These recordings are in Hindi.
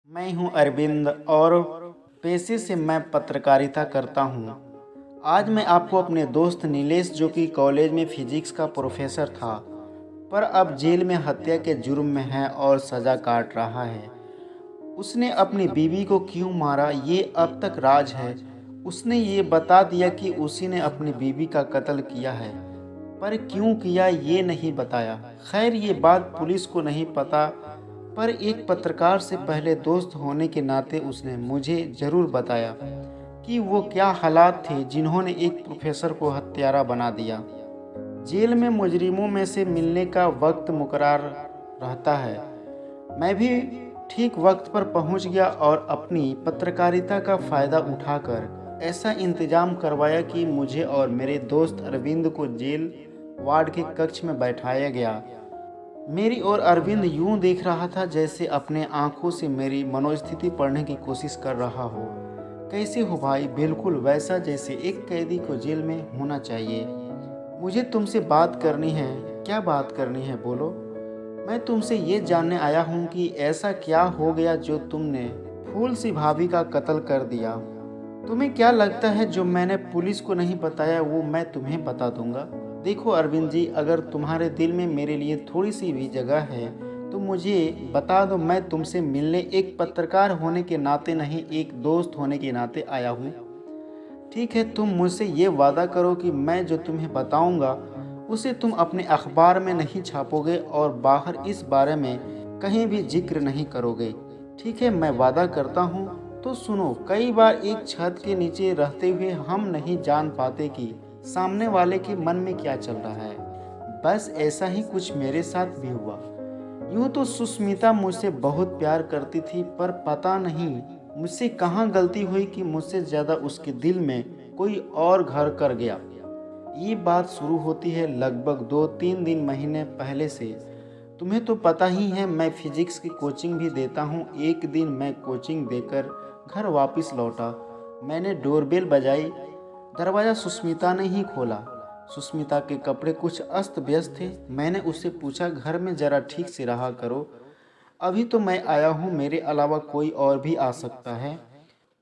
मैं हूं अरविंद और पेशे से मैं पत्रकारिता करता हूं। आज मैं आपको अपने दोस्त नीलेश, जो कि कॉलेज में फिजिक्स का प्रोफेसर था, पर अब जेल में हत्या के जुर्म में है और सज़ा काट रहा है। उसने अपनी बीवी को क्यों मारा ये अब तक राज है। उसने ये बता दिया कि उसी ने अपनी बीवी का कत्ल किया है, पर क्यों किया ये नहीं बताया। खैर, ये बात पुलिस को नहीं पता, पर एक पत्रकार से पहले दोस्त होने के नाते उसने मुझे ज़रूर बताया कि वो क्या हालात थे जिन्होंने एक प्रोफेसर को हत्यारा बना दिया। जेल में मुजरिमों में से मिलने का वक्त मुकर्रर रहता है। मैं भी ठीक वक्त पर पहुंच गया और अपनी पत्रकारिता का फ़ायदा उठाकर ऐसा इंतज़ाम करवाया कि मुझे और मेरे दोस्त अरविंद को जेल वार्ड के कक्ष में बैठाया गया। मेरी ओर अरविंद यूं देख रहा था जैसे अपने आंखों से मेरी मनोस्थिति पढ़ने की कोशिश कर रहा हो। कैसे हो भाई? बिल्कुल वैसा जैसे एक कैदी को जेल में होना चाहिए। मुझे तुमसे बात करनी है। क्या बात करनी है, बोलो। मैं तुमसे ये जानने आया हूँ कि ऐसा क्या हो गया जो तुमने फूल सी भाभी का कत्ल कर दिया। तुम्हें क्या लगता है जो मैंने पुलिस को नहीं बताया वो मैं तुम्हें बता दूंगा? देखो अरविंद जी, अगर तुम्हारे दिल में मेरे लिए थोड़ी सी भी जगह है तो मुझे बता दो। मैं तुमसे मिलने एक पत्रकार होने के नाते नहीं, एक दोस्त होने के नाते आया हूँ। ठीक है, तुम मुझसे ये वादा करो कि मैं जो तुम्हें बताऊंगा उसे तुम अपने अखबार में नहीं छापोगे और बाहर इस बारे में कहीं भी जिक्र नहीं करोगे। ठीक है, मैं वादा करता हूँ। तो सुनो, कई बार एक छत के नीचे रहते हुए हम नहीं जान पाते कि सामने वाले के मन में क्या चल रहा है। बस ऐसा ही कुछ मेरे साथ भी हुआ। यूं तो सुष्मिता मुझसे बहुत प्यार करती थी, पर पता नहीं मुझसे कहाँ गलती हुई कि मुझसे ज़्यादा उसके दिल में कोई और घर कर गया। ये बात शुरू होती है लगभग 2-3 दिन महीने पहले से। तुम्हें तो पता ही है, मैं फिजिक्स की कोचिंग भी देता हूँ। एक दिन मैं कोचिंग देकर घर वापस लौटा। मैंने डोरबेल बजाई। दरवाज़ा सुष्मिता ने ही खोला। सुष्मिता के कपड़े कुछ अस्त व्यस्त थे। मैंने उससे पूछा, घर में ज़रा ठीक से रहा करो, अभी तो मैं आया हूँ, मेरे अलावा कोई और भी आ सकता है।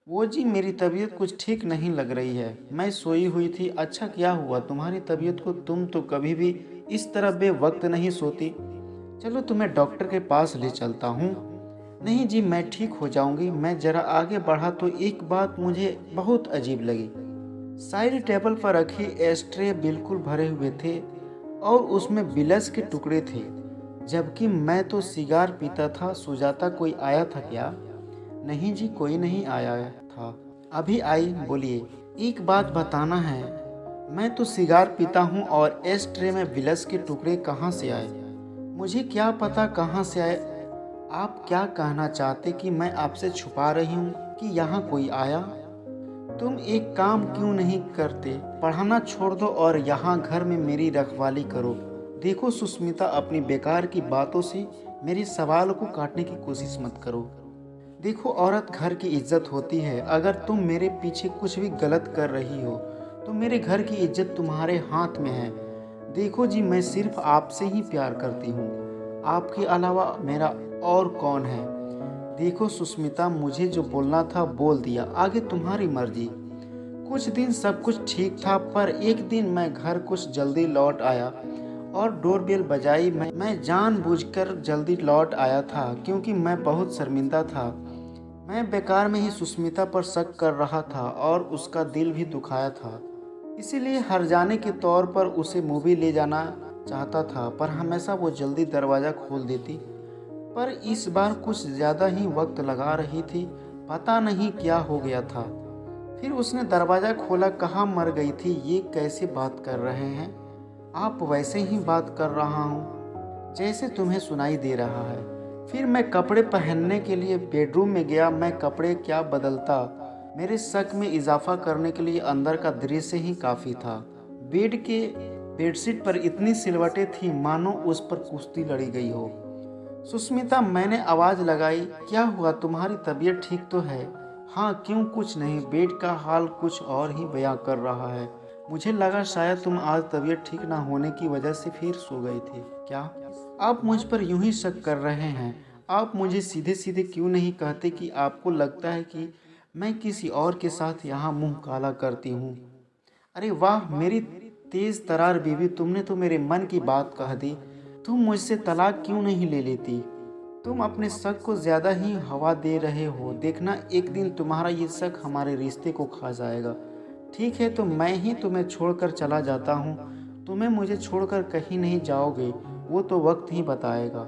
वो जी, मेरी तबीयत कुछ ठीक नहीं लग रही है, मैं सोई हुई थी। अच्छा, क्या हुआ तुम्हारी तबीयत को? तुम तो कभी भी इस तरह बेवक्त नहीं सोती। चलो तुम्हें डॉक्टर के पास ले चलता हूँ। नहीं जी, मैं ठीक हो जाऊंगी। मैं जरा आगे बढ़ा तो एक बात मुझे बहुत अजीब लगी। साइड टेबल पर रखे एस्ट्रे बिल्कुल भरे हुए थे और उसमें बिलस के टुकड़े थे, जबकि मैं तो सिगार पीता था। सुजाता कोई आया था क्या? नहीं जी, कोई नहीं आया था। अभी आई, बोलिए। एक बात बताना है, मैं तो सिगार पीता हूँ और एश ट्रे में विलस के टुकड़े कहाँ से आए? मुझे क्या पता कहाँ से आए। आप क्या कहना चाहते कि मैं आपसे छुपा रही हूँ कि यहाँ कोई आया? तुम एक काम क्यों नहीं करते, पढ़ाना छोड़ दो और यहाँ घर में मेरी रखवाली करो। देखो सुष्मिता, अपनी बेकार की बातों से मेरे सवाल को काटने की कोशिश मत करो। देखो, औरत घर की इज्जत होती है। अगर तुम मेरे पीछे कुछ भी गलत कर रही हो तो मेरे घर की इज्जत तुम्हारे हाथ में है। देखो जी, मैं सिर्फ आपसे ही प्यार करती हूँ, आपके अलावा मेरा और कौन है? देखो सुष्मिता, मुझे जो बोलना था बोल दिया, आगे तुम्हारी मर्जी। कुछ दिन सब कुछ ठीक था, पर एक दिन मैं घर कुछ जल्दी लौट आया और डोरबेल बजाई। मैं जानबूझकर जल्दी लौट आया था क्योंकि मैं बहुत शर्मिंदा था। मैं बेकार में ही सुष्मिता पर शक कर रहा था और उसका दिल भी दुखाया था। इसीलिए हर्जाने के तौर पर उसे मूवी ले जाना चाहता था, पर हमेशा वो जल्दी दरवाज़ा खोल देती। पर इस बार कुछ ज़्यादा ही वक्त लगा रही थी। पता नहीं क्या हो गया था। फिर उसने दरवाज़ा खोला। कहाँ मर गई थी? ये कैसे बात कर रहे हैं आप? वैसे ही बात कर रहा हूँ जैसे तुम्हें सुनाई दे रहा है। फिर मैं कपड़े पहनने के लिए बेडरूम में गया। मैं कपड़े क्या बदलता, मेरे शक में इजाफा करने के लिए अंदर का दृश्य ही काफ़ी था। बेडशीट पर इतनी सिलवटें थी मानो उस पर कुश्ती लड़ी गई हो। सुष्मिता, मैंने आवाज़ लगाई, क्या हुआ? तुम्हारी तबीयत ठीक तो है? हाँ, क्यों? कुछ नहीं। बेड का हाल कुछ और ही बयां कर रहा है। मुझे लगा शायद तुम आज तबीयत ठीक ना होने की वजह से फिर सो गए थे क्या? आप मुझ पर यूं ही शक कर रहे हैं। आप मुझे सीधे सीधे क्यों नहीं कहते कि आपको लगता है कि मैं किसी और के साथ यहाँ मुंह काला करती हूँ। अरे वाह मेरी तेज़ तरार बीवी, तुमने तो मेरे मन की बात कह दी। तुम मुझसे तलाक क्यों नहीं ले लेती। तुम अपने शक को ज़्यादा ही हवा दे रहे हो। देखना एक दिन तुम्हारा ये शक हमारे रिश्ते को खा जाएगा। ठीक है तो मैं ही तुम्हें छोड़कर चला जाता हूँ। तुम्हें मुझे छोड़कर कहीं नहीं जाओगे, वो तो वक्त ही बताएगा।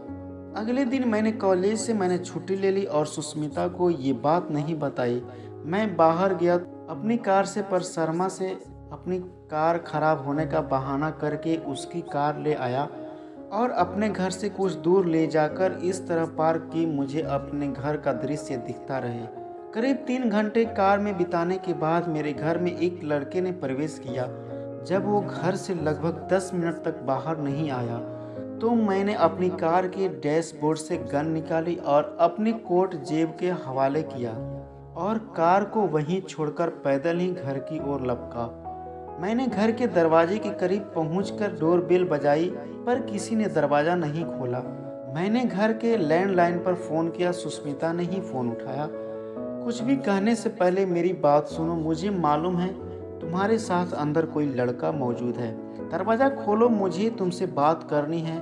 अगले दिन कॉलेज से मैंने छुट्टी ले ली और सुष्मिता को ये बात नहीं बताई। मैं बाहर गया अपनी कार से, पर शर्मा से अपनी कार खराब होने का बहाना करके उसकी कार ले आया और अपने घर से कुछ दूर ले जाकर इस तरह पार्क की मुझे अपने घर का दृश्य दिखता रहे। करीब 3 घंटे कार में बिताने के बाद मेरे घर में एक लड़के ने प्रवेश किया। जब वो घर से लगभग 10 मिनट तक बाहर नहीं आया तो मैंने अपनी कार के डैशबोर्ड से गन निकाली और अपनी कोट जेब के हवाले किया और कार को वहीं छोड़कर पैदल ही घर की ओर लपका। मैंने घर के दरवाजे के करीब पहुंचकर डोरबेल बजाई, पर किसी ने दरवाज़ा नहीं खोला। मैंने घर के लैंडलाइन पर फ़ोन किया, सुष्मिता ने ही फ़ोन उठाया। कुछ भी कहने से पहले मेरी बात सुनो। मुझे मालूम है तुम्हारे साथ अंदर कोई लड़का मौजूद है। दरवाज़ा खोलो, मुझे तुमसे बात करनी है।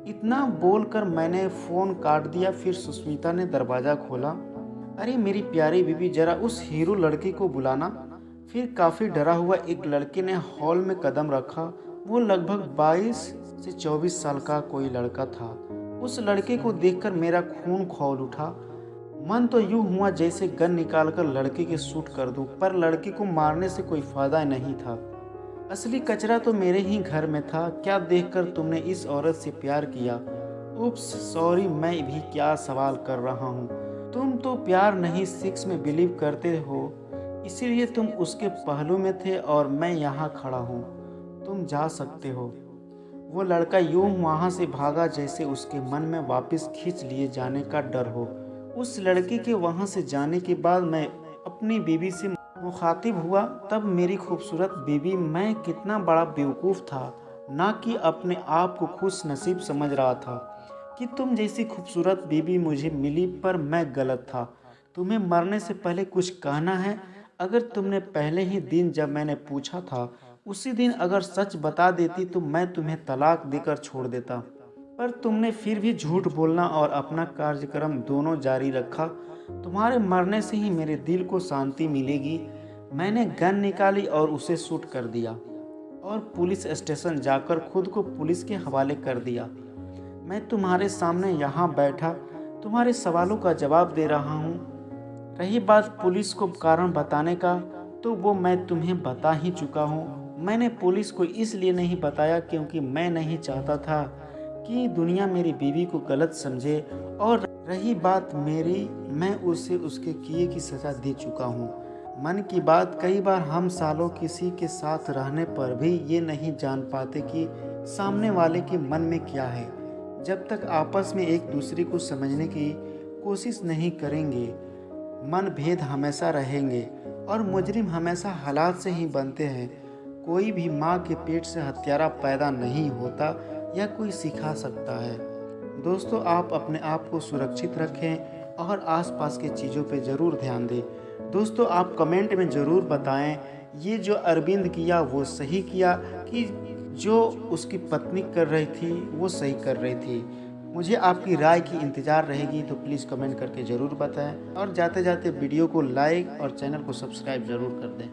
इतना बोलकर मैंने फ़ोन काट दिया। फिर सुष्मिता ने दरवाज़ा खोला। अरे मेरी प्यारी बीबी, ज़रा उस हीरो लड़के को बुलाना। फिर काफ़ी डरा हुआ एक लड़के ने हॉल में कदम रखा। वो लगभग 22 से 24 साल का कोई लड़का था। उस लड़के को देखकर मेरा खून खौल उठा। मन तो यूँ हुआ जैसे गन निकालकर लड़के के शूट कर दूं, पर लड़के को मारने से कोई फ़ायदा नहीं था। असली कचरा तो मेरे ही घर में था। क्या देखकर तुमने इस औरत से प्यार किया? उप्स सॉरी, मैं भी क्या सवाल कर रहा हूँ। तुम तो प्यार नहीं सेक्स में बिलीव करते हो, इसीलिए तुम उसके पहलू में थे और मैं यहाँ खड़ा हूँ। तुम जा सकते हो। वो लड़का यूं वहाँ से भागा जैसे उसके मन में वापस खींच लिए जाने का डर हो। उस लड़के के वहाँ से जाने के बाद मैं अपनी बीवी से मुखातिब हुआ। तब मेरी खूबसूरत बीवी, मैं कितना बड़ा बेवकूफ़ था, ना कि अपने आप को खुश नसीब समझ रहा था कि तुम जैसी खूबसूरत बीवी मुझे मिली, पर मैं गलत था। तुम्हें मरने से पहले कुछ कहना है? अगर तुमने पहले ही दिन जब मैंने पूछा था उसी दिन अगर सच बता देती तो मैं तुम्हें तलाक देकर छोड़ देता, पर तुमने फिर भी झूठ बोलना और अपना कार्यक्रम दोनों जारी रखा। तुम्हारे मरने से ही मेरे दिल को शांति मिलेगी। मैंने गन निकाली और उसे शूट कर दिया और पुलिस स्टेशन जाकर खुद को पुलिस के हवाले कर दिया। मैं तुम्हारे सामने यहाँ बैठा तुम्हारे सवालों का जवाब दे रहा हूँ। रही बात पुलिस को कारण बताने का, तो वो मैं तुम्हें बता ही चुका हूँ। मैंने पुलिस को इसलिए नहीं बताया क्योंकि मैं नहीं चाहता था कि दुनिया मेरी बीवी को गलत समझे। और रही बात मेरी, मैं उसे उसके किए की सज़ा दे चुका हूँ। मन की बात, कई बार हम सालों किसी के साथ रहने पर भी ये नहीं जान पाते कि सामने वाले के मन में क्या है। जब तक आपस में एक दूसरे को समझने की कोशिश नहीं करेंगे, मन भेद हमेशा रहेंगे और मुजरिम हमेशा हालात से ही बनते हैं। कोई भी माँ के पेट से हत्यारा पैदा नहीं होता या कोई सिखा सकता है। दोस्तों, आप अपने आप को सुरक्षित रखें और आसपास की चीज़ों पे ज़रूर ध्यान दें। दोस्तों, आप कमेंट में ज़रूर बताएं ये जो अरविंद किया वो सही किया कि जो उसकी पत्नी कर रही थी वो सही कर रही थी। मुझे आपकी राय की इंतज़ार रहेगी, तो प्लीज़ कमेंट करके ज़रूर बताएं और जाते जाते वीडियो को लाइक और चैनल को सब्सक्राइब ज़रूर कर दें।